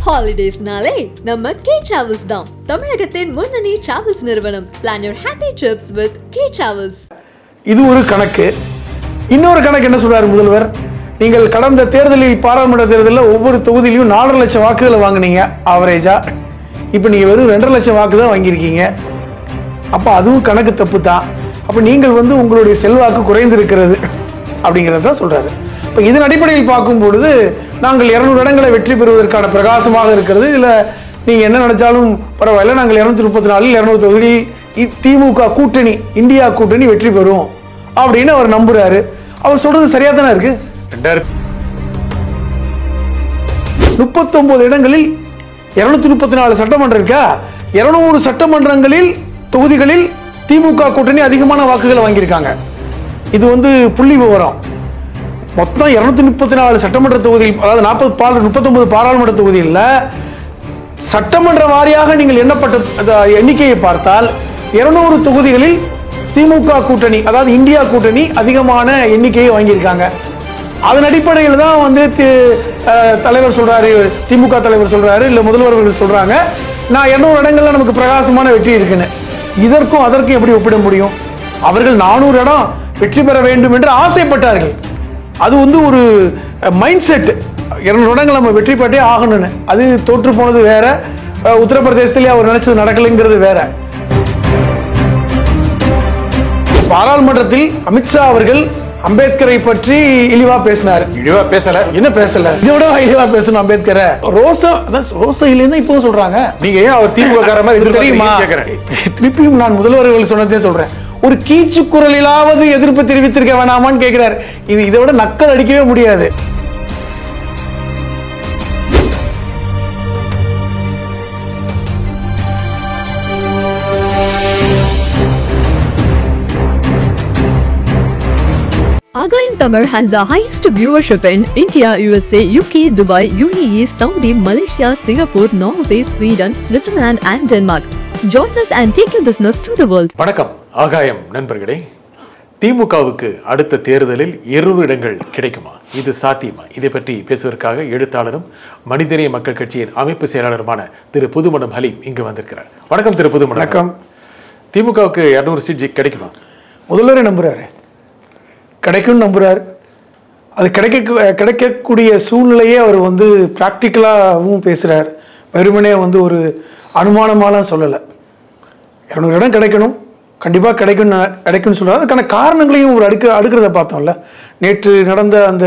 Holidays-நாலே நம்ம K Travels தான். தமிழகத்தின் முன்னணி டிராவல்ஸ் நிறுவனம். Plan your happy trips with K Travels. இது ஒரு கணக்கு. இன்னொரு கணக்கு என்ன சொல்றாரு முதல்வர்? நீங்கள் கடந்த தேர்தலில் பாராளுமன்ற தேர்தலில் ஒவ்வொரு தொகுதியிலும் 4.5 லட்சம் வாக்குகளை வாங்குனீங்க ஆவரேஜா. இப்போ நீங்க வெறும் 2.5 லட்சம் வாக்கு தான் வாங்கியிருக்கீங்க. அப்போ அதுவும் கணக்கு தப்பு தான். அப்போ நீங்கள் உங்களுடைய செல்வாக்கு குறைந்திருக்கிறது அப்படிங்கிறத சொல்றாரு. இப்போ இதன் அடிப்படையில் பார்க்கும் பொழுது நாங்கள் 200 இடங்களை வெற்றி பெறுவதற்கான பிரகாசமாக இருக்கிறது. இதில் நீங்கள் என்ன நினைச்சாலும் பரவாயில்ல, நாங்கள் 234 200 தொகுதியில் திமுக கூட்டணி, இந்தியா கூட்டணி வெற்றி பெறும் அப்படின்னு அவர் நம்புறாரு. அவர் சொல்றது சரியா தானே இருக்கு. 39 இடங்களில் 234 சட்டமன்றம் இருக்கா, 200 சட்டமன்றங்களில் தொகுதிகளில் திமுக கூட்டணி அதிகமான வாக்குகளை வாங்கியிருக்காங்க. இது புள்ளி விவரம். மொத்தம் 234 சட்டமன்ற தொகுதியில், அதாவது 39 பாராளுமன்ற தொகுதியில் சட்டமன்ற வாரியாக நீங்கள் எண்ணப்பட்ட எண்ணிக்கையை பார்த்தால் 200 தொகுதிகளில் திமுக கூட்டணி, அதாவது இந்தியா கூட்டணி அதிகமான எண்ணிக்கையை வாங்கியிருக்காங்க. அதன் அடிப்படையில் தான் தலைவர் சொல்றாரு, திமுக தலைவர் சொல்றாரு, இல்ல முதல்வர்கள் சொல்றாங்க, நான் 200 இடங்கள்ல நமக்கு பிரகாசமான வெற்றி இருக்குன்னு. இதற்கும் அதற்கும் எப்படி ஒப்பிட முடியும்? அவர்கள் 400 இடம் வெற்றி பெற வேண்டும் என்று ஆசைப்பட்டார்கள். அது ஒரு மைண்ட் செட். 200 இடங்கள் நம்ம வெற்றி பெற்றே ஆகணும்னு. அது தோற்று போனது வேற, உத்தரப்பிரதேசத்திலே அவர் நினைச்சது நடக்கலைங்கிறது வேற. பாராளுமன்றத்தில் அமித்ஷா அவர்கள் அம்பேத்கரை பற்றி இழிவா பேசினார். இழிவா பேசல, என்ன பேசல, இதோட இழிவா பேசணும் அம்பேத்கரை. ரோசா இல்லைன்னு இப்போ சொல்றாங்க. நீங்க ஏன் அவர் திமுக காரமா தெரியுமா? திருப்பியும் நான் முதல்வர்கள் சொன்னதே சொல்றேன். ஒரு கீச்சு குரலிலாவது எதிர்ப்பு தெரிவித்திருக்க வேணாமான்னு கேட்கிறார். இதை விட நக்கல் அடிக்கவே முடியாது. Agayam Tamil has the highest viewership in India, USA, UK, Dubai, UAE, Saudi, Malaysia, Singapore, Norway, Sweden, Switzerland and Denmark. Join us and take your business to the world. வணக்கம் ஆகாயம் நண்பர்களே. திமுகவுக்கு அடுத்த தேர்தலில் 200 இடங்கள் கிடைக்குமா? இது சாத்தியமா? இதை பற்றி பேசுவதற்காக எழுத்தாளரும் மனிதநேய மக்கள் கட்சியின் அமைப்பு செயலாளருமான திரு புதுமணம் ஹலீம் இங்கு வந்திருக்கிறார். வணக்கம் திரு புதுமணம். வணக்கம். திமுகவுக்கு 200 சீட் கிடைக்குமா? முதல்வரே நம்புறாரு, கிடைக்கும்னு நம்புறாரு. அது கிடைக்கக்கூடிய சூழ்நிலையே அவர் பிராக்டிக்கலாகவும் பேசுறார். வெறுமனே ஒரு அனுமானமாலாம் சொல்லலை. 200 இடம் கிடைக்கணும், கண்டிப்பாக கிடைக்கும்னு சொல்றாரு. அதுக்கான காரணங்களையும் ஒரு அடுக்கிறத பார்த்தோம்ல. நேற்று நடந்த அந்த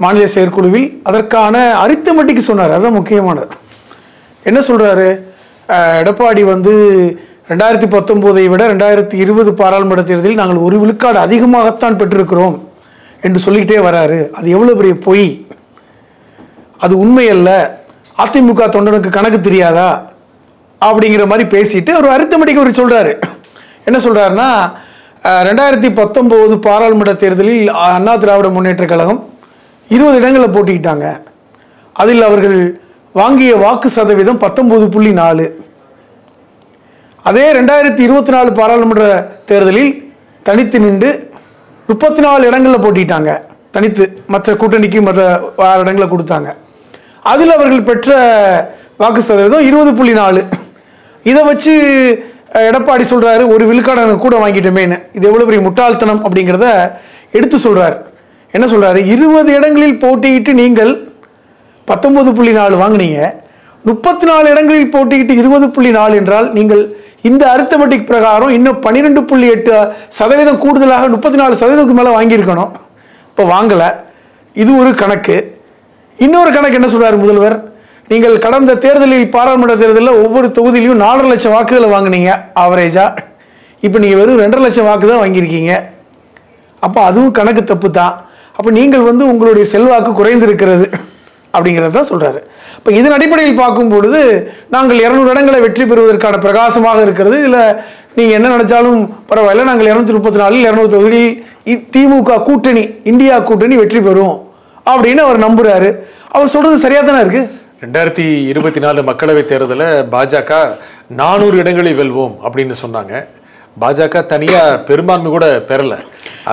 மாநில செயற்குழுவில் அதற்கான அரித்தமெட்டிக்கு சொன்னார். அதுதான் முக்கியமானது. என்ன சொல்றாரு? எடப்பாடி 2019 விட 2020 பாராளுமன்ற தேர்தலில் நாங்கள் 1 விழுக்காடு அதிகமாகத்தான் பெற்றிருக்கிறோம் என்று சொல்லிக்கிட்டே வராரு. அது எவ்வளவு பெரிய பொய், அது உண்மை அல்ல, அதிமுக தொண்டனுக்கு கணக்கு தெரியாதா அப்படிங்கிற மாதிரி பேசிட்டு ஒரு அரித்தமெட்டிக் அவர் சொல்றாரு. என்ன சொல்றாருன்னா, 2019 பாராளுமன்ற தேர்தலில் அண்ணா திராவிட முன்னேற்ற கழகம் 20 இடங்களில் போட்டிக்கிட்டாங்க. அதில் அவர்கள் வாங்கிய வாக்கு சதவீதம் 19.4. அதே 2024 பாராளுமன்ற தேர்தலில் தனித்து நின்று 34 இடங்களில் போட்டிட்டாங்க. தனித்து, மற்ற கூட்டணிக்கு மற்ற 6 இடங்களை கொடுத்தாங்க. அதில் அவர்கள் பெற்ற வாக்கு சதவீதம் 20.4. இதை வச்சு எடப்பாடி சொல்றாரு, 1 விழுக்காடு கூட வாங்கிட்டோமேன்னு. இது எவ்வளவு பெரிய முட்டாள்தனம் அப்படிங்கிறத எடுத்து சொல்றாரு. என்ன சொல்றாரு? 20 இடங்களில் போட்டியிட்டு நீங்கள் 19.4 வாங்கினீங்க, 34 இடங்களில் போட்டியிட்டு 20.4 என்றால் நீங்கள் இந்த அரித்தமெட்டிக் பிரகாரம் இன்னும் 12.8% கூடுதலாக 34% மேல வாங்கியிருக்கணும். இப்போ வாங்கல. இது ஒரு கணக்கு. இன்னொரு கணக்கு என்ன சொல்றாரு முதல்வர்? நீங்கள் கடந்த தேர்தலில் பாராளுமன்ற தேர்தலில் ஒவ்வொரு தொகுதியிலும் 4.5 லட்சம் வாக்குகளை வாங்கினீங்க ஆவரேஜா. இப்போ நீங்க வெறும் 2.5 லட்சம் வாக்கு தான் வாங்கியிருக்கீங்க. அப்போ அதுவும் கணக்கு தப்பு தான். அப்போ நீங்கள் உங்களுடைய செல்வாக்கு குறைந்திருக்கிறது அப்படிங்கிறத தான் சொல்றாரு. இப்போ இதன் அடிப்படையில் பார்க்கும் பொழுது நாங்கள் 200 இடங்களை வெற்றி பெறுவதற்கான பிரகாசமாக இருக்கிறது. இதில் நீங்கள் என்ன நினைச்சாலும் பரவாயில்ல, நாங்கள் 234 200 தொகுதியில் திமுக கூட்டணி, இந்தியா கூட்டணி வெற்றி பெறும் அப்படின்னு அவர் நம்புறாரு. அவர் சொல்றது சரியா தானே இருக்கு. 2024 மக்களவை தேர்தலில் பாஜக 400 இடங்களை வெல்வோம் அப்படின்னு சொன்னாங்க. பாஜக தனியா பெரும்பான்மை கூட பெறல.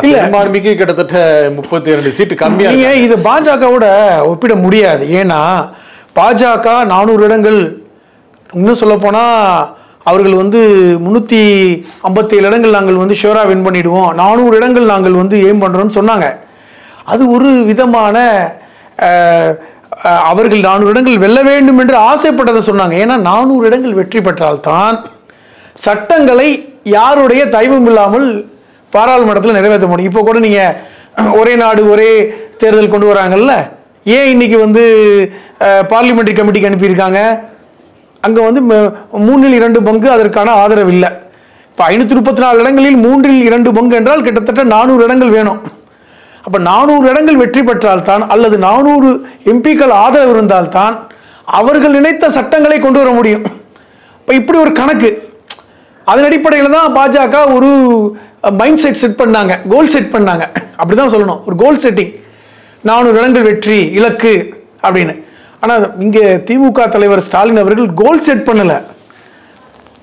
பெரும்பான்மைக்கு கிட்டத்தட்ட 32 சீட்டு கம்மியா. இது பாஜகவோட ஒப்பிட முடியாது. ஏன்னா பாஜக 400 இடங்கள், இன்னும் சொல்ல போனா அவர்கள் வந்து 357 இடங்கள் நாங்கள் வந்து ஷோரா வின் பண்ணிடுவோம், 400 இடங்கள் நாங்கள் வந்து ஏம் பண்றோம்னு சொன்னாங்க. அது ஒரு விதமான அவர்கள் 400 இடங்கள் வெல்ல வேண்டும் என்று ஆசைப்பட்டதை சொன்னாங்க. ஏன்னா 400 இடங்கள் வெற்றி பெற்றால்தான் சட்டங்களை யாருடைய தயவும் இல்லாமல் பாராளுமன்றத்தில் நிறைவேற்ற முடியும். இப்போ கூட நீங்க ஒரே நாடு ஒரே தேர்தல் கொண்டு வராங்கல்ல, ஏன் இன்னைக்கு வந்து பார்லிமெண்டரி கமிட்டிக்கு அனுப்பியிருக்காங்க? அங்க வந்து 3/2 பங்கு அதற்கான ஆதரவு இல்லை. இப்போ 534 இடங்களில் 3/2 பங்கு என்றால் கிட்டத்தட்ட 400 இடங்கள் வேணும். அப்ப 400 இடங்கள் வெற்றி பெற்றால்தான், அல்லது 400 எம்பிக்கள் ஆதரவு இருந்தால்தான் அவர்கள் நினைத்த சட்டங்களை கொண்டு வர முடியும். இப்ப இப்படி ஒரு கணக்கு, அதன் அடிப்படையில் தான் பாஜக ஒரு மைண்ட் செட் பண்ணாங்க, கோல் செட் பண்ணாங்க. அப்படிதான் சொல்லணும், ஒரு கோல் செட்டிங், 400 இடங்கள் வெற்றி இலக்கு அப்படின்னு. ஆனா இங்க திமுக தலைவர் ஸ்டாலின் அவர்கள் கோல் செட் பண்ணல,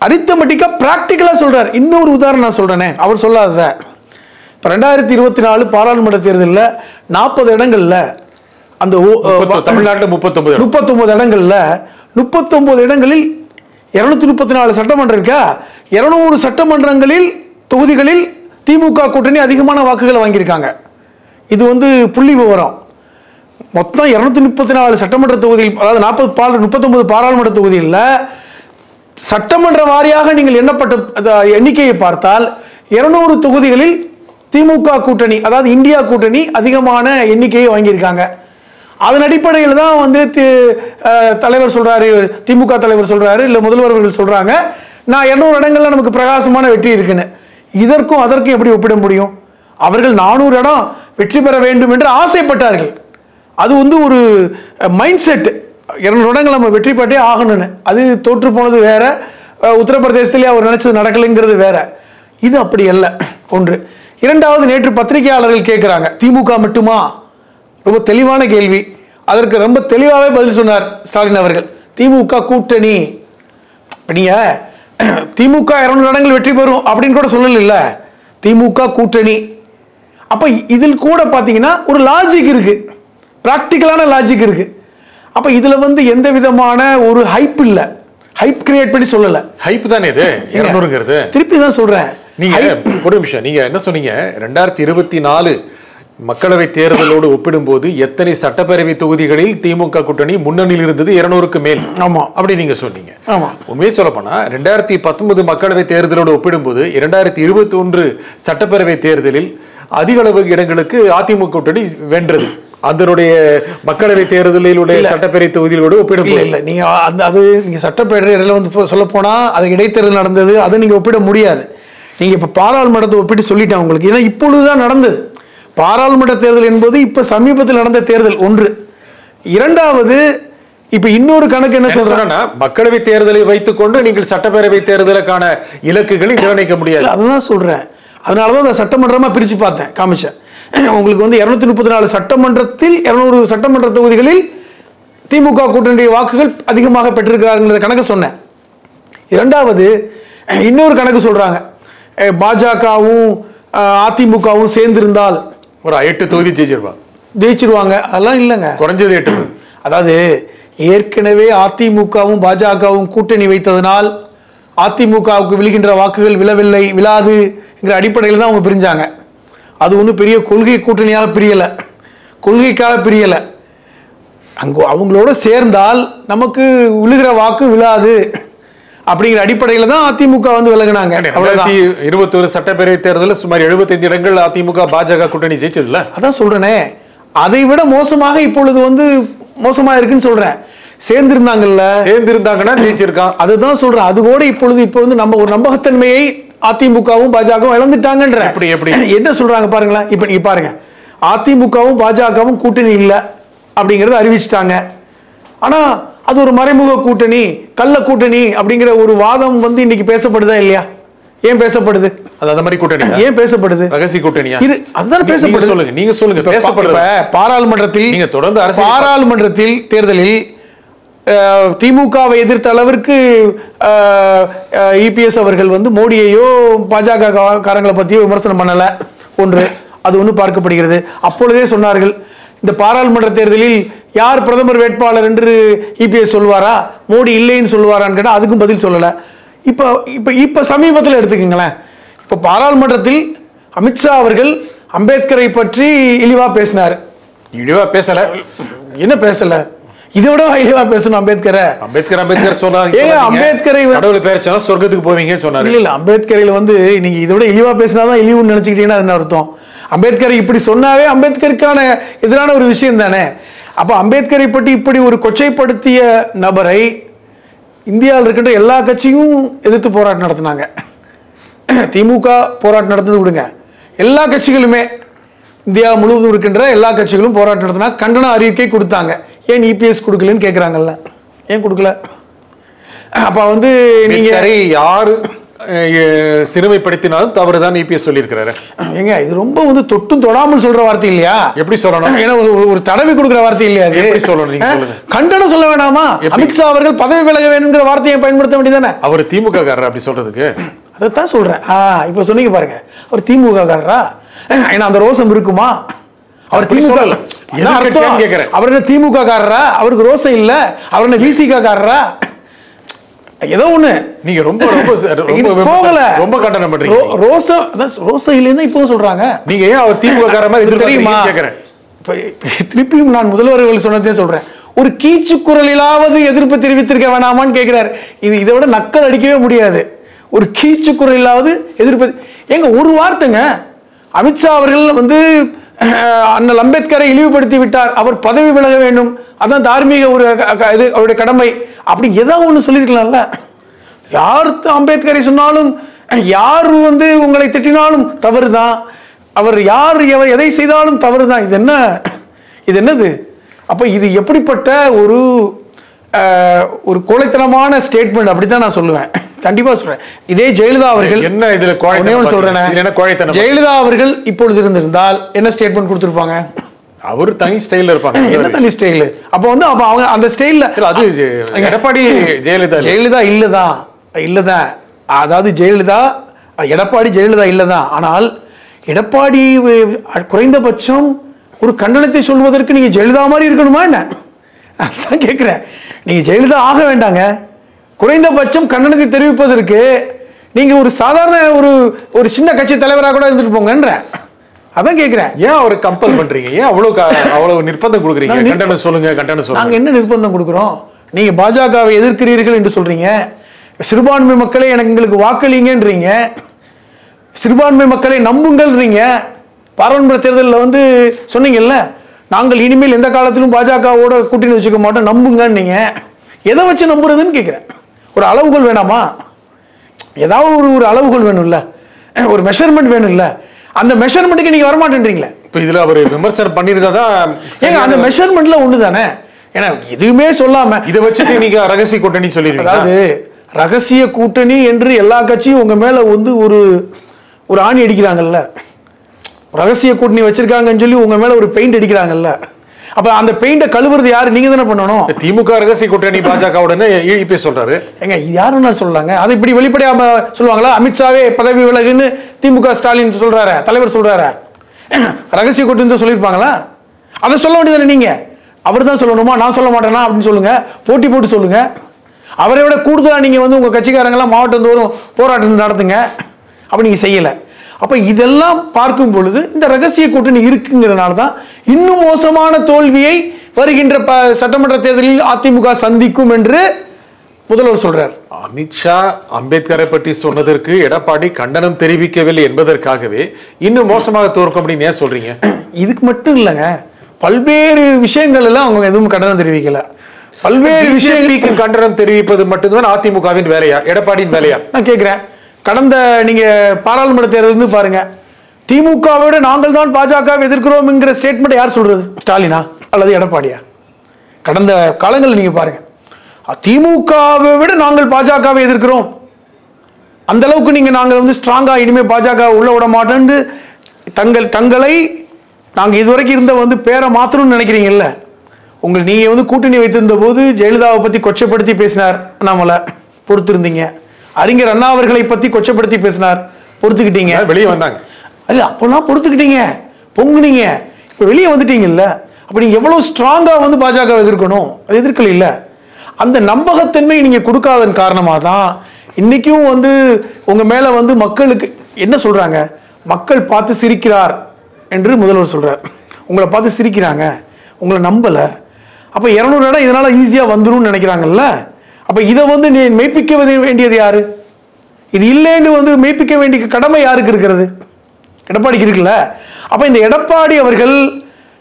அரித்தமெட்டிக்கா பிராக்டிக்கலா சொல்றார். இன்னொரு உதாரணம் நான் சொல்றேனே, அவர் சொல்லாத. இப்ப 2024 பாராளுமன்ற தேர்தலில் 40 இடங்கள்ல, அந்த தமிழ்நாட்டில் 39 இடங்கள்ல 39 இடங்களில் 234 சட்டமன்றம் இருக்கா, 200 சட்டமன்றங்களில் தொகுதிகளில் திமுக கூட்டணி அதிகமான வாக்குகளை வாங்கியிருக்காங்க. இது வந்து புள்ளி விவரம். மொத்தம் 234 சட்டமன்ற தொகுதியில், அதாவது 39 பாராளுமன்ற தொகுதியில் சட்டமன்ற வாரியாக நீங்கள் எண்ணப்பட்ட எண்ணிக்கையை பார்த்தால் 200 தொகுதிகளில் திமுக கூட்டணி, அதாவது இந்தியா கூட்டணி அதிகமான எண்ணிக்கையை வாங்கியிருக்காங்க. அதன் அடிப்படையில் தான் வந்து தலைவர் சொல்றாரு, திமுக தலைவர் சொல்றாரு, இல்ல முதல்வர்கள் சொல்றாங்க, நான் 200 இடங்கள்ல நமக்கு பிரகாசமான வெற்றி இருக்குன்னு. இதற்கும் அதற்கும் எப்படி ஒப்பிட முடியும்? அவர்கள் 400 இடம் வெற்றி பெற வேண்டும் என்று ஆசைப்பட்டார்கள். அது வந்து ஒரு மைண்ட் செட், 200 இடங்கள் நம்ம வெற்றி பெற்றே ஆகணும்னு. அது தோற்று போனது வேற, உத்தரப்பிரதேசத்திலே அவர் நினைச்சது நடக்கலைங்கிறது வேற. இது அப்படி அல்ல. ஒன்று. இரண்டாவது, நேற்று பத்திரிகையாளர்கள் கேட்கிறாங்க, திமுக மட்டுமா? ரொம்ப தெளிவான கேள்வி. அதற்கு ரொம்ப தெளிவாகவே பதில் சொன்னார் ஸ்டாலின் அவர்கள். திமுக கூட்டணி. நீங்க திமுக 200 இடங்கள் வெற்றி பெறும் அப்படின்னு கூட சொல்லல, திமுக கூட்டணி. அப்ப இதில் கூட பாத்தீங்கன்னா ஒரு லாஜிக் இருக்கு, பிராக்டிக்கலான லாஜிக் இருக்கு. அப்ப இதுல வந்து எந்த விதமான ஒரு ஹைப் இல்ல, ஹைப் கிரியேட் பண்ணி சொல்லல. ஹைப் தானே இது 200ங்கிறது. திருப்பி தான் சொல்றேன். நீங்க ஒரு நிமிஷம், நீங்க என்ன சொன்னீங்க? 2024 மக்களவை தேர்தலோடு ஒப்பிடும்போது எத்தனை சட்டப்பேரவை தொகுதிகளில் திமுக கூட்டணி முன்னணியில் இருந்தது? 200க்கு மேல். ஆமா, அப்படி நீங்க சொன்னீங்க. ஆமா. உண்மையை சொல்ல போனா 2019 மக்களவை தேர்தலோடு ஒப்பிடும்போது 2021 சட்டப்பேரவை தேர்தலில் அதிக அளவு இடங்களுக்கு அதிமுக கூட்டணி வென்றது. அதனுடைய மக்களவை தேர்தலிலுடைய சட்டப்பேரவை தொகுதிகளோடு ஒப்பிடும்போது இல்ல, நீங்க அது நீங்க சட்டப்பேரவையில வந்து சொல்ல போனா அது இடைத்தேர்தல் நடந்தது, அதை நீங்க ஒப்பிட முடியாது. நீங்க இப்ப பாராளுமன்றத்தை ஒப்பிட்டு சொல்லிட்டேன் உங்களுக்கு. ஏன்னா இப்பொழுதுதான் நடந்தது பாராளுமன்ற தேர்தல் என்பது, இப்ப சமீபத்தில் நடந்த தேர்தல். ஒன்று. இரண்டாவது, இப்ப இன்னொரு கணக்கு என்ன சொல்றேன்னா, மக்களவை தேர்தலை வைத்துக் கொண்டு நீங்கள் சட்டப்பேரவை தேர்தலுக்கான இலக்குகளை நிர்ணயிக்க முடியாது. அதுதான் சொல்றேன். அதனாலதான் அந்த சட்டமன்றமா பிரிச்சு பார்த்தேன், காமிச்சேன். உங்களுக்கு வந்து 234 சட்டமன்றத்தில் 200 சட்டமன்ற தொகுதிகளில் திமுக கூட்டணி வாக்குகள் அதிகமாக பெற்றிருக்கிறார்கள் கணக்கு சொன்னேன். இரண்டாவது, இன்னொரு கணக்கு சொல்றாங்க, பாஜகவும் அதிமுகவும் சேர்ந்திருந்தால் ஒரு 8 தொகுதி ஜெயிச்சிருவாங்க. அதெல்லாம் இல்லைங்க, குறைஞ்சது 8. அதாவது ஏற்கனவே அதிமுகவும் பாஜகவும் கூட்டணி வைத்ததனால் அதிமுகவுக்கு விழுகின்ற வாக்குகள் விழவில்லை, விழாது என்கிற அடிப்படையில் தான் அவங்க பிரிஞ்சாங்க. அது ஒன்றும் பெரிய கொள்கை கூட்டணியாக பிரியலை, கொள்கைக்காக பிரியலை. அங்கே அவங்களோட சேர்ந்தால் நமக்கு விழுகிற வாக்கு விழாது அப்படிங்கிற அடிப்படையில் தான் அதிமுக வந்து விலகினாங்க. 2021 சட்டப்பேரவை தேர்தலில் சுமார் 75 இடங்கள் அதிமுக பாஜக கூட்டணி ஜெயிச்சதுல. அதான் சொல்றேனே, அதை விட மோசமாக இப்பொழுது வந்து மோசமா இருக்குன்னு சொல்றேன். சேர்ந்திருந்தாங்கன்னா ஜெயிச்சிருக்கான். அதுதான் சொல்றேன். அது கூட இப்போ வந்து நம்ம ஒரு நம்பகத்தன்மையை அதிமுகவும் பாஜகவும் இழந்துட்டாங்கன்ற. என்ன சொல்றாங்க பாருங்களேன். இப்ப நீங்க பாருங்க, அதிமுகவும் பாஜகவும் கூட்டணி இல்லை அப்படிங்கறத அறிவிச்சிட்டாங்க. ஆனா அது ஒரு மறைமுக கூட்டணி, கள்ள கூட்டணி அப்படிங்கிற ஒரு வாதம் வந்து இன்னைக்கு பேசப்படுதா இல்லையா? ஏன் பேசப்படுது? அந்த மாதிரி கூட்டணி ஏன் பேசப்படுது? ரகசிய கூட்டணியா? இது அதுதான் பேசப்படுது. சொல்லுங்க, நீங்க சொல்லுங்க. பேசப்படுற பாராளுமன்றத்தில் நீங்க தொடர்ந்து பாராளுமன்றத்தில் தேர்தலில் திமுகவை எதிர்த்த அளவிற்கு இபிஎஸ் அவர்கள் வந்து மோடியையோ பாஜக காரங்களை பத்தியோ விமர்சனம் பண்ணல. ஒன்று, அது ஒன்று பார்க்கப்படுகிறது. அப்பொழுதே சொன்னார்கள், இந்த பாராளுமன்ற தேர்தலில் யார் பிரதமர் வேட்பாளர் என்று இபிஎஸ் சொல்வாரா, மோடி இல்லைன்னு சொல்லுவாரான்னு கேட்டால் அதுக்கும் பதில் சொல்லலை. இப்போ சமீபத்தில் எடுத்துக்கங்களேன், இப்போ பாராளுமன்றத்தில் அமித்ஷா அவர்கள் அம்பேத்கரை பற்றி இழிவா பேசினார். இழிவா பேசல, என்ன பேசல, இதை விட இழிவா பேசணும் அம்பேத்கரை. அம்பேத்கர் சொன்னாங்க, அம்பேத்கரை கடவுள் பேர் சொன்னா சொர்க்கத்துக்கு போவீங்கன்னு சொன்னாரு. இல்ல அம்பேத்கரில் நீங்க இதை விட இழிவா பேசினாதான் இழிவுன்னு நினைச்சுக்கிட்டீங்கன்னா என்ன அர்த்தம்? அம்பேத்கர் இப்படி சொன்னாவே அம்பேத்கருக்கான எதிரான ஒரு விஷயம் தானே. அப்ப அம்பேத்கரை பற்றி இப்படி ஒரு கொச்சைப்படுத்திய நபரை இந்தியாவில் இருக்கின்ற எல்லா கட்சியும் எதிர்த்து போராட்டம் நடத்தினாங்க. திமுக போராட்டம் நடத்தது விடுங்க, எல்லா கட்சிகளுமே இந்தியா முழுவதும் இருக்கின்ற எல்லா கட்சிகளும் போராட்டம் நடத்தினா கண்டன அறிக்கை கொடுத்தாங்க. ஏன் இபிஎஸ் கொடுக்கலன்னு கேட்குறாங்கல்ல, ஏன் கொடுக்கல? அப்ப நீங்க யாரு சிறுமைப்படுத்தினாலும் தவறுதான் இபிஎஸ் சொல்லியிருக்கிறாரு. ஏங்க இது ரொம்ப தொட்டும் தொடாமல் சொல்ற வார்த்தை இல்லையா? எப்படி சொல்லணும்? ஏன்னா ஒரு தடவை கொடுக்குற வார்த்தை இல்லையா? எப்படி சொல்லணும் நீங்க சொல்லுங்க. கண்டனம் சொல்ல வேண்டாமா? அமித்ஷா அவர்கள் பதவி விலக வேணுங்கிற வார்த்தையை பயன்படுத்த வேண்டியதானே? அவர் திமுக காரர் அப்படி சொல்றதுக்கு அதைத்தான் சொல்றேன். இப்ப சொன்னீங்க பாருங்க, அவர் திமுக காரரா? ஏன்னா அந்த ரோசம் இருக்குமா? அவர் திமுக அவருக்கு திமுக காரரா? அவருக்கு ரோசம் இல்ல, அவர் விசிக காரரா? ஏதோ ஒண்ணு நீங்க ரொம்ப ரொம்ப கண்டனம் பண்றீங்க. ரோசம் இல்லைன்னு இப்போ சொல்றாங்க. நீங்க ஏன் அவர் திமுக காரமா தெரியுமா கேக்குறேன். திருப்பியும் நான் முதல்வர்கள் சொன்னதே சொல்றேன், ஒரு கீச்சு குரலிலாவது எதிர்ப்பு தெரிவித்திருக்க வேணாமான்னு கேட்கிறார். இதை விட நக்கல் அடிக்கவே முடியாது. ஒரு கீச்சு குரலிலாவது எதிர்ப்பு. எங்க ஒரு வார்த்தைங்க, அமித்ஷா அவர்கள் அண்ணல் அம்பேத்கரை இழிவுபடுத்தி விட்டார், அவர் பதவி விலக வேண்டும், அதான் தார்மீக ஒரு இது அவருடைய கடமை, அப்படி ஏதாவது ஒண்ணு சொல்லிருக்கலாம்ல. யார் அம்பேத்கரை சொன்னாலும், யார் உங்களை திட்டினாலும் தவறுதான், அவர் யார் எதை செய்தாலும் தவறுதான். இது என்னது? அப்ப இது எப்படிப்பட்ட ஒரு கோழைத்தனமான ஸ்டேட்மெண்ட்? அப்படித்தான் நான் சொல்லுவேன், கண்டிப்பா சொல்றேன். இதே ஜெயலலிதா அவர்கள் என்ன இதுல சொல்றேன், ஜெயலலிதா அவர்கள் இப்பொழுது இருந்திருந்தால் என்ன ஸ்டேட்மெண்ட் கொடுத்திருப்பாங்க? அவர் தனி ஸ்டைல்ல இருப்பாங்க. என்ன தனி ஸ்டைல்? அப்ப அவங்க அந்த ஸ்டைல்ல, அது எடப்பாடி ஜெயலலிதா இல்லதான். அதாவது ஜெயலலிதா எடப்பாடி ஜெயலலிதா இல்லதான். ஆனால் எடப்பாடி குறைந்தபட்சம் ஒரு கண்டனத்தை சொல்வதற்கு நீங்க ஜெயலலிதா மாதிரி இருக்கணுமா என்ன? அதான் கேட்கிறேன். நீங்க ஜெயலலிதா ஆக வேண்டாங்க, குறைந்தபட்சம் கண்டனத்தை தெரிவிப்பதற்கு நீங்க ஒரு சாதாரண ஒரு சின்ன கட்சி தலைவராக கூட இருந்துட்டு போங்கன்ற. அதான் கேட்கிறேன், ஏன் அவரை கம்பல் பண்றீங்க? ஏன் அவ்வளவு நிர்பந்தம் கொடுக்குறீங்க? கண்டனம் சொல்லுங்க, கண்டனம் சொல்லுங்க. நாங்க என்ன நிர்பந்தம் கொடுக்குறோம்? நீங்க பாஜகவை எதிர்க்கிறீர்கள் என்று சொல்றீங்க, சிறுபான்மை மக்களை எங்களுக்கு வாக்களிங்கன்றீங்க, சிறுபான்மை மக்களை நம்புங்கள்ன்றீங்க. பாராளுமன்ற தேர்தலில் சொன்னீங்கல்ல, நாங்கள் இனிமேல் எந்த காலத்திலும் பாஜகவோட கூட்டணி வச்சுக்க மாட்டோம், நம்புங்கன்னீங்க. எதை வச்சு நம்புறதுன்னு கேட்கிறேன். ஒரு அளவுகோல் வேணாமா? ஏதாவது ஒரு அளவுகோல் வேணும்ல, ஒரு மெஷர்மெண்ட் வேணும்ல. அந்த மெஷர்மெண்ட்டுக்கு நீங்க வரமாட்டேன்றீங்களே. இப்போ இதுல அவர் விமர்சனம் பண்ணிருக்காதான், ஏங்க அந்த மெஷர்மெண்ட்ல ஒண்ணு தானே. ஏன்னா எதுவுமே சொல்லாம இதை வச்சுட்டு நீங்க ரகசிய கூட்டணி சொல்லிருக்கீங்க. அதாவது ரகசிய கூட்டணி என்று எல்லா கட்சியும் உங்க மேல ஒரு ஆணி அடிக்கிறாங்கல்ல, ரகசிய கூட்டணி வச்சிருக்காங்கன்னு சொல்லி உங்க மேல ஒரு பெயிண்ட் அடிக்கிறாங்கல்ல. அப்ப அந்த பெயிண்ட கழுவுறது யாரு? நீங்க தானே பண்ணணும். திமுக ரகசிய கூட்டணி பாஜகவுடனே இபி சொல்றாரு. ஏங்க இது யாருன்னு சொல்றாங்க? அது இப்படி வெளிப்படையா சொல்லுவாங்களா? அமித்ஷாவே பதவி விலகுன்னு திமுக ஸ்டாலின் சொல்றாரு, தலைவர் சொல்றாரு. ரகசிய கூட்டணி சொல்லியிருப்பாங்களா? அதை சொல்ல வேண்டியதானே நீங்க? அவர் தான் சொல்லணுமா? நான் சொல்ல மாட்டேனா அப்படின்னு சொல்லுங்க, போட்டி போட்டு சொல்லுங்க. அவரை விட கூடுதலா நீங்க உங்க கட்சிக்காரங்களாம் மாவட்டம் தோறும் போராட்டம் நடத்துங்க. அப்ப நீங்க செய்யல. அப்ப இதெல்லாம் பார்க்கும் பொழுது இந்த ரகசிய கூட்டணி இருக்குங்கிறனால தான் இன்னும் மோசமான தோல்வியை வருகின்ற சட்டமன்ற தேர்தலில் அதிமுக சந்திக்கும் என்று முதல்வர் சொல்றார். அமித்ஷா அம்பேத்கரை பற்றி சொன்னதற்கு எடப்பாடி கண்டனம் தெரிவிக்கவில்லை என்பதற்காகவே இன்னும் மோசமாக தோற்கும் அப்படின்னு ஏன் சொல்றீங்க? இதுக்கு மட்டும் இல்லைங்க, பல்வேறு விஷயங்கள் எல்லாம் அவங்க எதுவும் கண்டனம் தெரிவிக்கல. பல்வேறு விஷயங்களுக்கு கண்டனம் தெரிவிப்பது மட்டும்தான் அதிமுகவின் வேலையா, எடப்பாடியின் வேலையா? நான் கேட்கிறேன். கடந்த நீங்க பாராளுமன்ற தேர்தல் பாருங்க, திமுகவை விட நாங்கள் தான் பாஜகவை எதிர்க்கிறோம் என்கிற ஸ்டேட்மெண்ட் யார் சொல்றது? ஸ்டாலினா அல்லது எடப்பாடியா? கடந்த காலங்கள் நீங்க பாருங்க, திமுகவை விட நாங்கள் பாஜகவை எதிர்க்கிறோம், அந்த அளவுக்கு நீங்க நாங்கள் ஸ்ட்ராங்கா இனிமே பாஜக உள்ள விட மாட்டோம்னு தங்களை நாங்க இதுவரைக்கும் இருந்த பேரை மாத்தணும்னு நினைக்கிறீங்கல்ல. நீங்க கூட்டணி வைத்திருந்த போது ஜெயலலிதாவை பத்தி கொச்சப்படுத்தி பேசினார், நம்மள பொறுத்திருந்தீங்க. அறிஞர் அண்ணா அவர்களை பத்தி கொச்சப்படுத்தி பேசினார், பொறுத்துக்கிட்டீங்க. வெளியே வந்தாங்க, அல்ல அப்பெல்லாம் பொறுத்துக்கிட்டீங்க, பொங்குனீங்க. இப்ப வெளியே வந்துட்டீங்கல்ல. அப்ப நீங்க எவ்வளவு ஸ்ட்ராங்கா வந்து பாஜக எதிர்க்கணும், அது எதிர்க்கல இல்ல. அந்த நம்பகத்தன்மை நீங்க கொடுக்காதன் காரணமாக தான் இன்னைக்கும் வந்து உங்க மேல வந்து மக்களுக்கு என்ன சொல்றாங்க, மக்கள் பார்த்து சிரிக்கிறார் என்று முதல்வர் சொல்றார். உங்களை பார்த்து சிரிக்கிறாங்க, உங்களை நம்பல. அப்ப 200 இடம் இதனால ஈஸியா வந்துடும் நினைக்கிறாங்கல்ல. அப்ப இதை வந்து நீ மெய்ப்பிக்க வேண்டியது யாரு? இது இல்லைன்னு வந்து மெய்ப்பிக்க வேண்டிய கடமை யாருக்கு இருக்கிறது? எடப்பாடிக்கு இருக்குல்ல. அப்ப இந்த எடப்பாடி அவர்கள்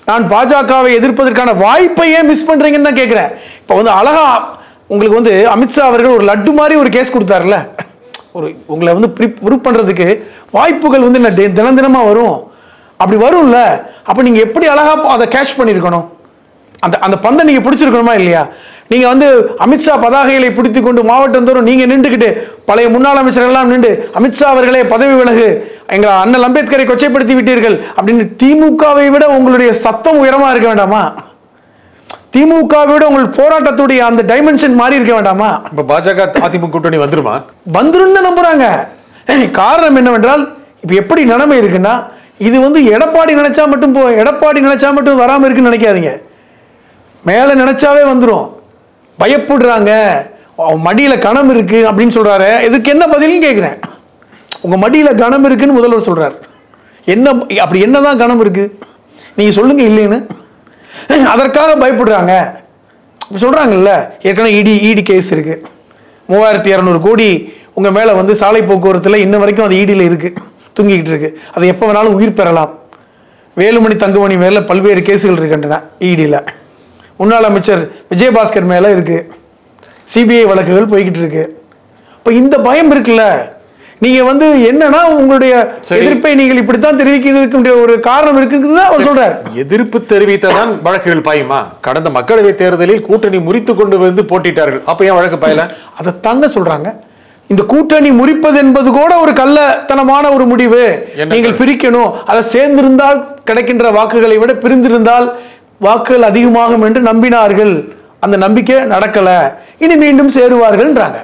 நான் பாஜகவை எதிர்ப்பதற்கான வாய்ப்பை ஏன் மிஸ் பண்றீங்கன்னு தான் கேட்கிறேன். இப்ப வந்து அழகா உங்களுக்கு வந்து அமித்ஷா அவர்கள் ஒரு லட்டு மாதிரி ஒரு கேஸ் கொடுத்தாருல, ஒரு உங்களை வந்து ப்ரூவ் பண்றதுக்கு வாய்ப்புகள் வந்து தினம் தினமா வரும். அப்படி வரும்ல. அப்ப நீங்க எப்படி அழகா அதை கேட்ச் பண்ணிருக்கணும், அந்த அந்த பந்தை நீங்க பிடிச்சிருக்கணுமா இல்லையா? நீங்க வந்து அமித்ஷா பதாகைகளை பிடித்துக் கொண்டு மாவட்டம் தோறும் நீங்க நின்றுகிட்டு பழைய முன்னாள் அமைச்சர்கள் எல்லாம் நின்று அமித்ஷா அவர்களே பதவி விலகு, எங்கள் அண்ணல் அம்பேத்கரை கொச்சைப்படுத்தி விட்டீர்கள் அப்படின்னு திமுகவை விட உங்களுடைய சத்தம் உயரமா இருக்க வேண்டாமா? திமுகவை விட உங்கள் போராட்டத்துடைய அந்த டைமென்ஷன் மாறி இருக்க வேண்டாமா? இப்ப பாஜக அதிமுக கூட்டணி வந்துருமா? வந்துரும் நம்புறாங்க. காரணம் என்னவென்றால் இப்ப எப்படி நிலைமை இருக்குன்னா, இது வந்து எடப்பாடி நினைச்சா மட்டும் எடப்பாடி நினைச்சா மட்டும் வராம இருக்குன்னு நினைக்காதீங்க. மேல நினைச்சாவே வந்துடும். பயப்படுறாங்க, மடியில கணம் இருக்கு அப்படின்னு சொல்றாரு. இதுக்கு என்ன பதில்னு கேட்கிறேன். உங்க மடியில கணம் இருக்குன்னு முதல்வர் சொல்றாரு. என்ன அப்படி என்னதான் கணம் இருக்கு நீங்க சொல்லுங்க இல்லைன்னு. அதற்காக பயப்படுறாங்க சொல்றாங்கல்ல. ஏற்கனவே இடி கேஸ் இருக்கு. 3200 கோடி உங்க மேல வந்து சாலை போக்குவரத்துல இன்ன வரைக்கும் அது இடியில இருக்கு, தூங்கிக்கிட்டு இருக்கு. அதை எப்ப வேணாலும் உயிர் பெறலாம். வேலுமணி தங்கமணி மேல பல்வேறு கேசுகள் இருக்கின்றன இடியில. முன்னாள் அமைச்சர் விஜயபாஸ்கர் மேல இருக்கு, சிபிஐ வழக்குகள் போய்கிட்டு இருக்கு. இப்ப இந்த பயம் இருக்குல்ல. நீங்க வந்து என்னன்னா உங்களுடைய எதிர்ப்பை நீங்கள் இப்படித்தான் தெரிவிக்கிறதுக்கு ஒரு காரணம் இருக்குன்னு அவர் சொல்றாரு. எதிர்ப்பு தெரிவித்ததான் வழக்குகள் பாயுமா? கடந்த மக்களவை தேர்தலில் கூட்டணி முறித்து கொண்டு வந்து போட்டிட்டார்கள், அப்ப ஏன் வழக்கு பாயல? அதை தாங்க சொல்றாங்க. இந்த கூட்டணி முறிப்பது என்பது கூட ஒரு கள்ளத்தனமான ஒரு முடிவு. நீங்கள் பிரிக்கணும், அதை சேர்ந்திருந்தால் கிடைக்கின்ற வாக்குகளை விட பிரிந்திருந்தால் வாக்குகள் அதிகமாகும் என்று நம்பினார்கள். அந்த நம்பிக்கை நடக்கல, இனி மீண்டும் சேருவார்கள்ன்றாங்க.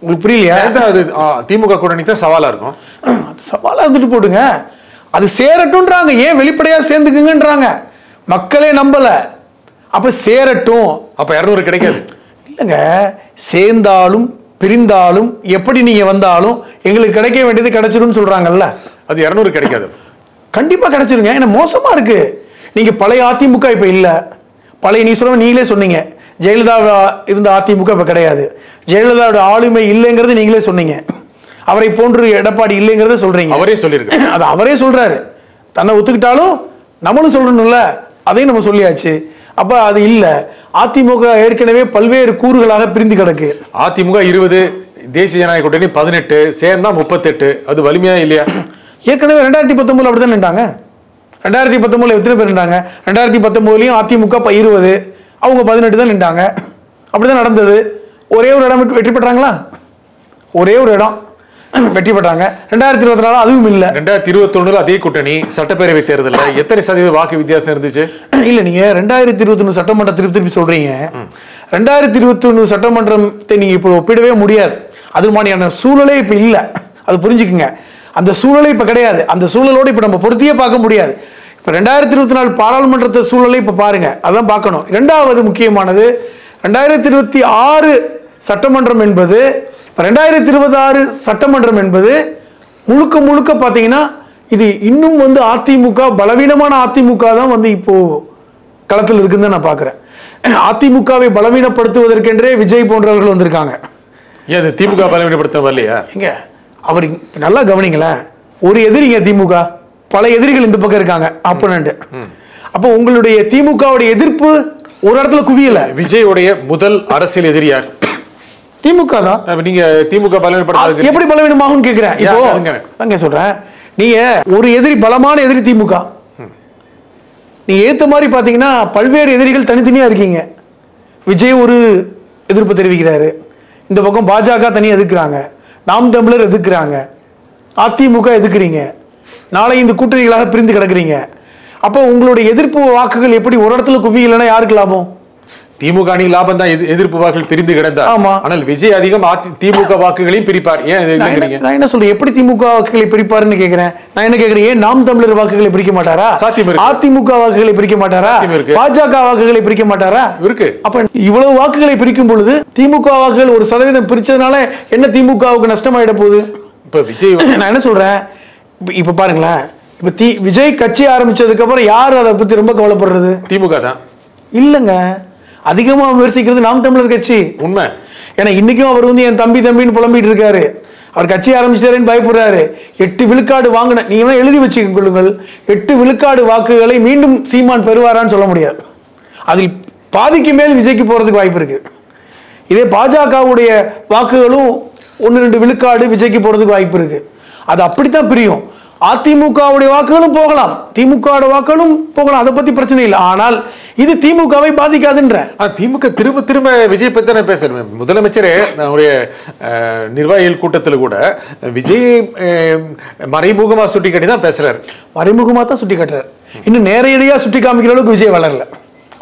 உங்களுக்கு புரியலையா? அது திமுக கூட்டணி தான் சவாலா இருக்கும். சவாலா இருந்துட்டு போடுங்க, அது சேரட்டும்ன்றாங்க. ஏன் வெளிப்படையா சேர்ந்துக்குங்கன்றாங்க. மக்களே நம்பல, அப்ப சேரட்டும். அப்ப 200 கிடைக்காது இல்லைங்க. சேர்ந்தாலும் பிரிந்தாலும் எப்படி நீங்க வந்தாலும் எங்களுக்கு கிடைக்க வேண்டியது கிடைச்சிடும் சொல்றாங்கல்ல. அது 200 கிடைக்காது. கண்டிப்பா கிடைச்சிருங்க. ஏன்னா மோசமா இருக்கு. நீங்க பழைய அதிமுக இப்ப இல்ல. பழைய நீங்களே சொன்னீங்க, ஜெயலலிதா இருந்த அதிமுக இப்ப கிடையாது. ஜெயலலிதாவோட ஆளுமை இல்லைங்கிறது நீங்களே சொன்னீங்க. அவரை போன்று எடப்பாடி இல்லைங்கிறத சொல்றீங்க. அவரே சொல்லியிருக்காரு. அது அவரே சொல்றாரு. தன்னை ஒத்துக்கிட்டாலும் நம்மளும் சொல்லணும்ல, அதையும் நம்ம சொல்லியாச்சு. அப்ப அது இல்ல. அதிமுக ஏற்கனவே பல்வேறு கூறுகளாக பிரிந்து கிடக்கு. அதிமுக 20, தேசிய ஜனநாயக கூட்டணி 18, சேர்ந்தா 38. அது வலிமையா இல்லையா? ஏற்கனவே 2019 அப்படிதான் நின்றாங்க. 2019 எத்தனை பேர் நின்றாங்க? 2019 அதிமுக 20, அவங்க 18 தான் நின்றாங்க. அப்படிதான் நடந்தது. ஒரே ஒரு இடம் வெற்றி பெற்றாங்களா? ஒரே ஒரு இடம் வெற்றி பெற்றாங்க. 2024 அதுவும் இல்ல. 2021 அதே கூட்டணி சட்டப்பேரவை தேர்தலில் எத்தனை சதவீத வாக்கு வித்தியாசம் இருந்துச்சு? இல்ல, நீங்க 2021 சட்டமன்ற திருப்பி சொல்றீங்க. 2021 சட்டமன்றத்தை நீங்க இப்போ ஒப்பிடவே முடியாது. அது மாதிரியான சூழலே இப்ப இல்ல. அது புரிஞ்சுக்குங்க. அந்த சூழலே இப்ப கிடையாது. அந்த சூழலோடு இப்ப நம்ம பொருத்தியே பார்க்க முடியாது. இப்ப 2024 பாராளுமன்றத்தை சூழலை இப்ப பாருங்க, அதான் பார்க்கணும். இரண்டாவது முக்கியமானது 2026 சட்டமன்றம் என்பது 2026 சட்டமன்றம் என்பது முழுக்க முழுக்க பாத்தீங்கன்னா இது இன்னும் வந்து அதிமுக பலவீனமான அதிமுக தான் வந்து இப்போ களத்தில் இருக்குன்னு நான் பாக்குறேன். அதிமுகவை பலவீனப்படுத்துவதற்கென்றே விஜய் போன்றவர்கள் வந்திருக்காங்க. ஏது திமுக பலவீனப்படுத்த வரலையா? எங்க அவர் நல்லா கவனிங்களேன். ஒரு எதிரிங்க திமுக, பல எதிரிகள் இந்த பக்கம் இருக்காங்க, அப்போனன்ட். அப்போ உங்களுடைய திமுகவுடைய எதிர்ப்பு ஒரு இடத்துல குவியல. விஜயோடைய முதல் அரசியல் எதிரியார் திமுக தான். நீங்க திமுக பலவீனப்படுத்த எப்படி பலவீனமாகும் கேக்குறேன். இப்போ சொல்றேன், நீங்க ஒரு எதிரி, பலமான எதிரி திமுக. நீங்க ஏத்த மாதிரி பாத்தீங்கன்னா பல்வேறு எதிரிகள் தனித்தனியா இருக்கீங்க. விஜய் ஒரு எதிர்ப்பு தெரிவிக்கிறாரு, இந்த பக்கம் பாஜக தனியா எதிர்க்கிறாங்க, நாம் தமிழர் எதிர்க்கிறாங்க, அதிமுக எதிர்க்கிறீங்க, நாளை இந்த கூட்டணிகளாக பிரிந்து கிடக்குறீங்க. அப்போ உங்களுடைய எதிர்ப்பு வாக்குகள் எப்படி ஒரு இடத்துல குவியலைன்னா யாருக்கு லாபம்? திமுக அணி லாபம் தான், எதிர்ப்பு வாக்குகள் பிரிந்து கிடந்தார். ஆமா. ஆனால் விஜய் அதிகம் திமுக வாக்குகளையும் பிரிப்பார். ஏன் நான் என்ன சொல்றேன், எப்படி திமுக வாக்குகளை பிரிப்பாருன்னு கேக்குறேன். நான் என்ன கேக்குறேன், ஏன் நாம் தமிழர் வாக்குகளை பிரிக்க மாட்டாரா? சாத்தியம் இருக்கு. அதிமுக வாக்குகளை பிரிக்க மாட்டாரா? பாஜக வாக்குகளை பிரிக்க மாட்டாரா? இருக்கு. அப்ப இவ்வளவு வாக்குகளை பிரிக்கும் பொழுது திமுக வாக்குகள் 1% பிரிச்சதுனால என்ன திமுகவுக்கு நஷ்டமாயிட போகுது? இப்ப விஜய் நான் என்ன சொல்றேன், இப்ப பாருங்களேன், இப்ப விஜய் கட்சி ஆரம்பிச்சதுக்கு அப்புறம் யாரு அதை பத்தி ரொம்ப கவலைப்படுறது? திமுக தான். இல்லங்க, அதிகமா விமர்சிக்கிறது நாம் தமிழர் கட்சி. உண்மை. ஏன்னா இன்னைக்கும் அவர் வந்து என் தம்பின்னு புலம்பிட்டு இருக்காரு. அவர் கட்சி ஆரம்பிச்சாருன்னு பயப்படுறாரு. 8 விழுக்காடு வாங்கின, நீங்க எழுதி வச்சு கொள்ளுங்கள், 8 விழுக்காடு வாக்குகளை மீண்டும் சீமான் பெறுவாரான்னு சொல்ல முடியாது. அதில் பாதிக்கு மேல் விஜய்க்கு போறதுக்கு வாய்ப்பு இருக்கு. இதே பாஜகவுடைய வாக்குகளும் 1-2 விழுக்காடு விஜய்க்கு போறதுக்கு வாய்ப்பு இருக்கு. அது அப்படித்தான் பிரியும். அதிமுகவுடைய வாக்குகளும் போகலாம், திமுக வாக்குகளும் போகலாம், அதை பத்தி பிரச்சனை இல்லை. ஆனால் இது திமுகவை பாதிக்காதுன்ற. திமுக திரும்ப திரும்ப விஜய் பத்தி தானே பேசுறேன். முதலமைச்சரே நம்முடைய நிர்வாகிகள் கூட்டத்தில் கூட விஜய் மறைமுகமா சுட்டி காட்டி தான் பேசுறாரு. மறைமுகமா தான் சுட்டி காட்டுறாரு. இன்னும் நேரடியா சுட்டி காமிக்கிற அளவுக்கு விஜய் வளரல.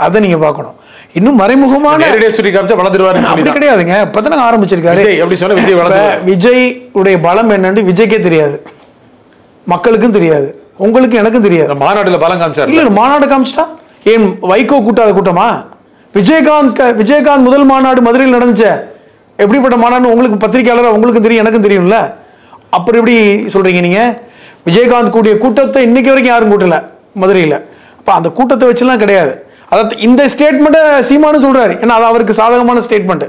அதை நீங்க பார்க்கணும். இன்னும் மறைமுகமான நேரடியா சுட்டி காமிச்சா வளர்ந்துருவாரு. அப்படி கிடையாதுங்க. இப்பதான் ஆரம்பிச்சிருக்காரு. அப்படி சொன்னா விஜய் வளர்ந்து, விஜய் உடைய பலம் என்னன்னு விஜய்க்கே தெரியாது, மக்களுக்கும் தெரியாது, உங்களுக்கு எனக்கும் தெரியாது. மாநாடுல பலம் காமிச்சாரு. இல்ல, மாநாடு காமிச்சிட்டா ஏன் வைகோ கூட்டாத கூட்டமா? விஜயகாந்த் முதல் மாநாடு மதுரையில் நடந்துச்சு. எப்படிப்பட்ட மாநாடு உங்களுக்கு பத்திரிகையாளர் உங்களுக்கு தெரியும், எனக்கும் தெரியும்ல. அப்புறம் எப்படி சொல்றீங்க நீங்க? விஜயகாந்த் கூடிய கூட்டத்தை இன்னைக்கு வரைக்கும் யாரும் கூட்டல மதுரையில். அப்ப அந்த கூட்டத்தை வச்சுலாம் கிடையாது. அதாவது இந்த ஸ்டேட்மெண்ட்டை சீமானு சொல்றாரு, ஏன்னா அது அவருக்கு சாதகமான ஸ்டேட்மெண்ட்.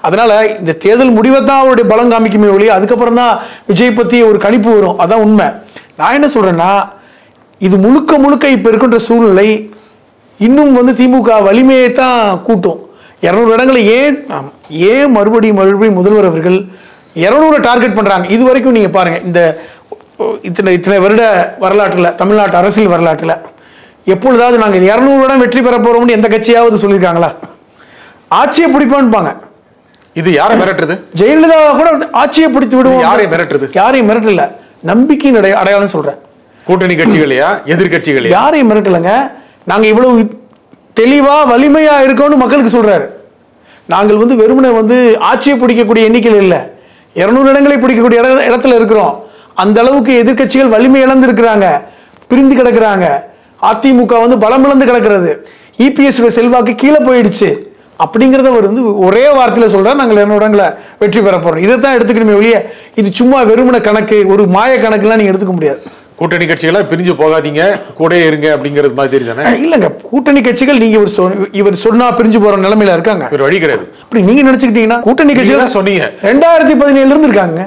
அதனால இந்த தேர்தல் முடிவை தான் அவருடைய பலம் காமிக்குமே ஒழிய அதுக்கப்புறம் தான் விஜய் பத்தி ஒரு கணிப்பு வரும். அதான் உண்மை. நான் என்ன சொல்றேன்னா, இது முழுக்க முழுக்க இப்ப இருக்கின்ற சூழ்நிலை இன்னும் வந்து திமுக வலிமையை தான் கூட்டும். 200 இடங்களை ஏன் மறுபடியும் முதல்வர் அவர்கள் 200 டார்கெட் பண்றாங்க? இது வரைக்கும் நீங்க பாருங்க, இந்த இத்தனை வருட வரலாற்றுல, தமிழ்நாட்டு அரசியல் வரலாற்றுல எப்பொழுதாவது நாங்கள் 200 இடம் வெற்றி பெற போறோம்னு எந்த கட்சியாவது சொல்லியிருக்காங்களா? ஆட்சியை பிடிப்பான்பாங்க. இது யாரை மிரட்டுறது? ஜெயலலிதா கூட ஆட்சியை பிடித்து விடுவோம். யாரையும் மிரட்டுறது? யாரையும் மிரட்டல, நம்பிக்கையின் அடையாளம் சொல்றேன். கூட்டணி கட்சிகளையா எதிர்கட்சிகள் யாரையும் மிரட்டலங்க. நாங்க இவ்வளவு தெளிவா வலிமையா இருக்கோம்னு மக்களுக்கு சொல்றாரு. நாங்கள் வந்து வெறுமனை வந்து ஆட்சியை பிடிக்கக்கூடிய எண்ணிக்கையில் இல்லை, 200 இடங்களை பிடிக்கக்கூடிய இடத்துல இருக்கிறோம். அந்த அளவுக்கு எதிர்கட்சிகள் வலிமை இழந்து இருக்கிறாங்க, பிரிந்து கிடக்குறாங்க. அதிமுக வந்து பலம் இழந்து கிடக்கிறது, இபிஎஸ் செல்வாக்கு கீழே போயிடுச்சு. அப்படிங்கிறத அவர் வந்து ஒரே வார்த்தையில சொல்றாரு, நாங்கள் 200 இடங்களை வெற்றி பெற போறோம். இதைத்தான் எடுத்துக்கணுமே ஒழிய இது சும்மா வெறுமன கணக்கு, ஒரு மாய கணக்குலாம் நீங்க எடுத்துக்க முடியாது. கூட்டணி கட்சிகளா பிரிஞ்சு போகாதீங்க, கூட இருங்க அப்படிங்கிறது மாதிரி தானே? இல்லங்க, கூட்டணி கட்சிகள் நீங்க இவர் சொன்னா பிரிஞ்சு போற நிலைமையில இருக்காங்க. ஒரு வழி கிடையாது. அப்படி நீங்க நினைச்சுக்கிட்டீங்கன்னா கூட்டணி கட்சிகள் சொன்னீங்க 2017 இருந்து இருக்காங்க.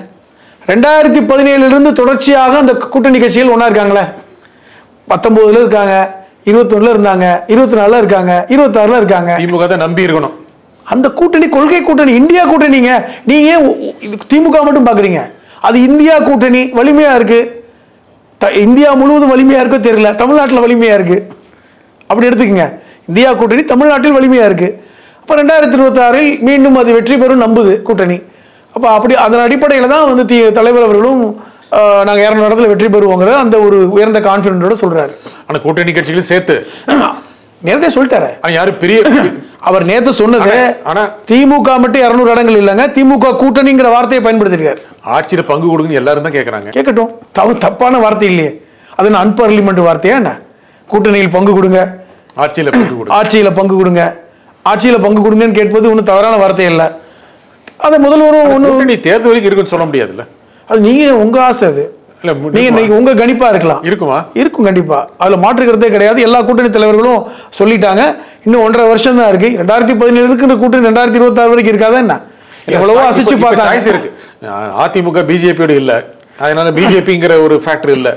2017 இருந்து தொடர்ச்சியாக அந்த கூட்டணி கட்சிகள் ஒன்னா இருக்காங்களே. 19 இருக்காங்க, 21 இருந்தாங்க, 24 இருக்காங்க, 26 இருக்காங்க. திமுக தான் நம்பி இருக்கணும். அந்த கூட்டணி கொள்கை கூட்டணி, இந்தியா கூட்டணிங்க. நீங்க ஏன் திமுக மட்டும் பாக்குறீங்க? அது இந்தியா கூட்டணி வலிமையா இருக்கு. இந்தியா முழுவதும் வலிமையா இருக்கோ தெரியல, தமிழ்நாட்டில் வலிமையா இருக்கு. அப்படி எடுத்துக்கங்க, இந்தியா கூட்டணி தமிழ்நாட்டில் வலிமையா இருக்கு. அப்ப 2026 மீண்டும் அது வெற்றி பெறும் நம்புது கூட்டணி. அப்ப அப்படி அதன் அடிப்படையில தான் வந்து தலைவர் அவர்களும் நாங்க 200 இடத்துல வெற்றி பெறுவோங்கிற அந்த ஒரு உயர்ந்த கான்பிடன்ஸோட சொல்றாரு. ஆனா கூட்டணி கட்சிகளும் சேர்த்து நேரடியா சொல்லிட்டாரு. யாரு பெரிய அவர் நேத்து சொன்னது, ஆனா திமுக மட்டும் 200 இடங்கள் இல்லைங்க, திமுக கூட்டணிங்கிற வார்த்தையை பயன்படுத்திருக்காரு. ஆட்சியில பங்கு கொடுங்க எல்லாரும் தான் கேட்கறாங்க. கேட்கட்டும், தப்பான வார்த்தை இல்லையே. அது அன்பார்லிமெண்ட் வார்த்தையா என்ன? கூட்டணியில் பங்கு கொடுங்க, ஆட்சியில பங்கு கொடுங்க, ஆட்சியில பங்கு கொடுங்க, ஆட்சியில பங்கு கொடுங்கன்னு கேட்பது ஒன்றும் தவறான வார்த்தை இல்லை. அதை முதல்வரும் ஒண்ணு தேர்தல் வரைக்கும் இருக்குன்னு சொல்ல முடியாதுல்ல. அது நீங்க உங்க ஆசை, அது நீங்க உங்க கணிப்பா இருக்கலாம். இருக்குமா? இருக்கும் கண்டிப்பா, அதுல மாற்றுக்கிறதே கிடையாது. எல்லா கூட்டணி தலைவர்களும் சொல்லிட்டாங்க. இன்னும் 1.5 வருஷம் தான் இருக்கு. 2017 இருக்கிற கூட்டணி 2026 வரைக்கும் இருக்காதா என்ன? எவ்வளவோ அசைச்சு பார்த்தாங்க. இருக்கு. அதிமுக பிஜேபியோட இல்ல, அதனால பிஜேபிங்கிற ஒரு ஃபேக்டர் இல்ல.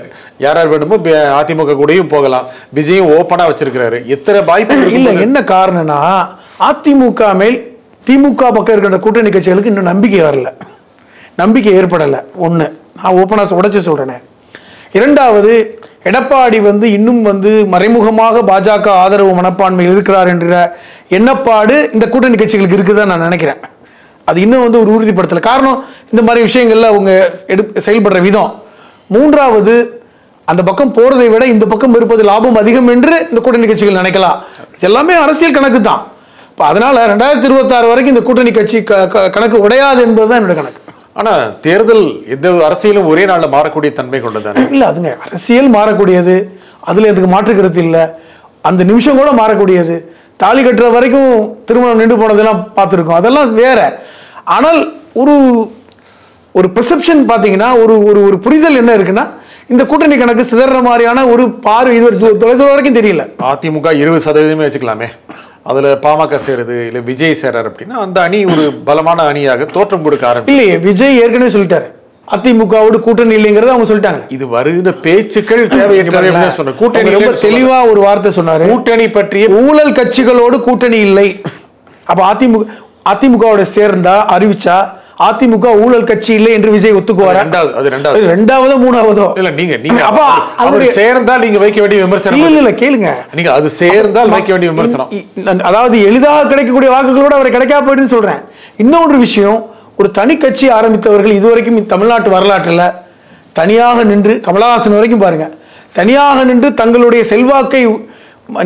யார் வேணுமோ அதிமுக கூடயும் போகலாம். விஜயும் ஓப்பனா வச்சிருக்கிறாரு. எத்தனை வாய்ப்பு இல்ல. என்ன காரணம்னா, அதிமுக மேல் திமுக பக்கம் இருக்கிற கூட்டணி கட்சிகளுக்கு இன்னும் நம்பிக்கை வரல, நம்பிக்கை ஏற்படல. ஒண்ணு, நான் ஓப்பனா உடைச்சு சொல்றேன். 2வது, எடப்பாடி வந்து இன்னும் வந்து மறைமுகமாக பாஜக ஆதரவு மனப்பான்மையில் இருக்கிறார் என்ற எண்ணப்பாடு இந்த கூட்டணி கட்சிகளுக்கு இருக்குதான் நான் நினைக்கிறேன். அது இன்னும் வந்து ஒரு உறுதிப்படுத்தல. காரணம், இந்த மாதிரி விஷயங்கள்ல அவங்க செயல்படுற விதம். 3வது, அந்த பக்கம் போறதை விட இந்த பக்கம் இருப்பது லாபம் அதிகம் என்று இந்த கூட்டணி கட்சிகள் நினைக்கலாம். எல்லாமே அரசியல் கணக்கு தான். இப்போ அதனால 2026 வரைக்கும் இந்த கூட்டணி கட்சி கணக்கு உடையாது என்பதுதான் என்னோட கணக்கு. ஆனா தேர்தல் எந்த அரசியலும் ஒரே நாள்ல மாறக்கூடிய தன்மை கொண்டதானே? இல்ல, அதுங்க அரசியல் மாறக்கூடியது, அதுல எனக்கு மாற்று கருத்து இல்லை. அந்த நிமிஷம் கூட மாறக்கூடியது. தாலி கட்டுற வரைக்கும் திருமணம் நின்று போனதெல்லாம் பார்த்துருக்கோம், அதெல்லாம் வேற. ஆனால் ஒரு ஒரு பெர்செப்ஷன் பார்த்தீங்கன்னா, ஒரு ஒரு புரிதல் என்ன இருக்குன்னா, இந்த கூட்டணி கணக்கு சிதற மாதிரியான ஒரு பார்வை இது தொலைதூரம் வரைக்கும் தெரியல. அதிமுக 20% வச்சுக்கலாமே, அதுல பாமக சேருது இல்ல விஜய் சேரார் அப்படின்னா அந்த அணி ஒரு பலமான அணியாக தோற்றம் கொடுக்க ஆரம்பிக்கும். இல்லையே, விஜய் ஏற்கனவே சொல்லிட்டாரு அதிமுகவோடு கூட்டணி இல்லைங்கிறத அவங்க சொல்லிட்டாங்க. இது வருகிற பேச்சுக்கள் தேவையற்ற சொன்ன கூட்டணி ரொம்ப தெளிவா ஒரு வார்த்தை சொன்னாரு, கூட்டணி பற்றிய ஊழல் கட்சிகளோடு கூட்டணி இல்லை. அப்ப அதிமுகவோட சேர்ந்தா அறிவிச்சா அதிமுக ஊழல் கட்சி இல்லை என்று விஜய் ஒத்துக்குவார். ரெண்டாவதோ மூணாவதோ இல்ல, நீங்க அப்ப அவர் சேர்ந்தால் நீங்க வைக்க வேண்டிய விமர்சனம் இல்ல கேளுங்க, நீங்க அது சேர்ந்தால் வைக்க வேண்டிய விமர்சனம், அதாவது எளிதாக கிடைக்கக்கூடிய வாக்குகளோட அவரை கிடைக்காம போயிடுன்னு சொல்றேன். இன்னொரு விஷயம், ஒரு தனி கட்சி ஆரம்பித்தவர்கள் இதுவரைக்கும் தமிழ்நாட்டு வரலாற்றில் தனியாக நின்று, கமலஹாசன் வரைக்கும் பாருங்க, தனியாக நின்று தங்களுடைய செல்வாக்கை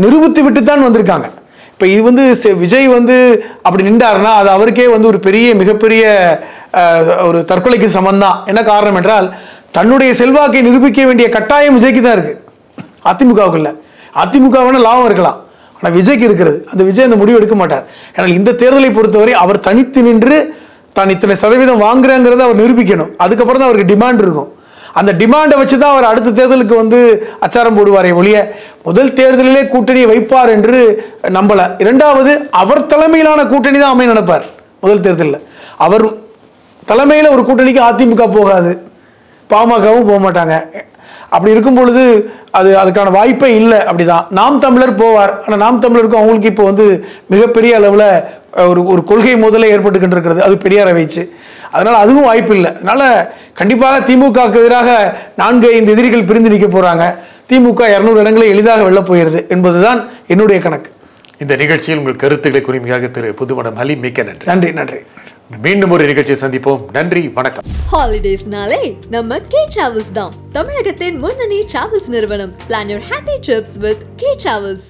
நிரூபித்து விட்டு தான் வந்திருக்காங்க. இப்போ இது விஜய் அப்படி நின்றாருன்னா அது அவருக்கே ஒரு பெரிய மிகப்பெரிய ஒரு தற்கொலைக்கு சமந்தான். என்ன காரணம் என்றால், தன்னுடைய செல்வாக்கை நிரூபிக்க வேண்டிய கட்டாயம் விஜய்க்கு தான் இருக்கு, அதிமுகவுக்கு இல்லை. அதிமுக வேணா லாபம் இருக்கலாம், ஆனால் விஜய்க்கு இருக்கிறது. அந்த விஜய் அந்த முடிவு எடுக்க மாட்டார். ஏன்னால் இந்த தேர்தலை பொறுத்தவரை அவர் தனித்து நின்று தான் இத்தனை சதவீதம் வாங்குறேங்கிறத அவர் நிரூபிக்கணும். அதுக்கப்புறம் தான் அவருக்கு டிமாண்ட் இருக்கும். அந்த டிமாண்டை வச்சு தான் அவர் அடுத்த தேர்தலுக்கு அச்சாரம் போடுவாரே ஒழிய முதல் தேர்தலிலே கூட்டணியை வைப்பார் என்று நம்பல. இரண்டாவது, அவர் தலைமையிலான கூட்டணி தான் அமைய நினைப்பார். முதல் தேர்தலில் அவர் தலைமையில் ஒரு கூட்டணிக்கு அதிமுக போகாது, பாமகவும் போக மாட்டாங்க. அப்படி இருக்கும் பொழுது அதுக்கான வாய்ப்பே இல்லை. அப்படிதான் நாம் தமிழர் போவார். ஆனால் நாம் தமிழருக்கும் அவங்களுக்கு இப்போ மிகப்பெரிய அளவில் ஒரு கொள்கை முதலே ஏற்பட்டுக்கிட்டு இருக்கிறது, அது பெரியாரை வச்சு. அதனால அதுவும் வாய்ப்பு இல்லை. அதனால கண்டிப்பாக திமுகவுக்கு எதிராக 4-5 எதிரிகள் பிரிந்து நிற்க போறாங்க. திமுக 200 இடங்களை எளிதாக வெல்ல போகிறது என்பதுதான் என்னுடைய கணக்கு. இந்த நிகழ்ச்சியில் உங்கள் கருத்துக்களை குறிமையாக திரு புதுமணம் ஹலீம், மிக்க நன்றி. நன்றி நன்றி. மீண்டும் ஒரு நிகழ்ச்சியை சந்திப்போம். நன்றி, வணக்கம். ஹாலிடேஸ்னாலே நம்ம கே டிராவல்ஸ் தான் தமிழகத்தின் முன்னணி டிராவல்ஸ் நிறுவனம். Plan your happy trips with K Travels.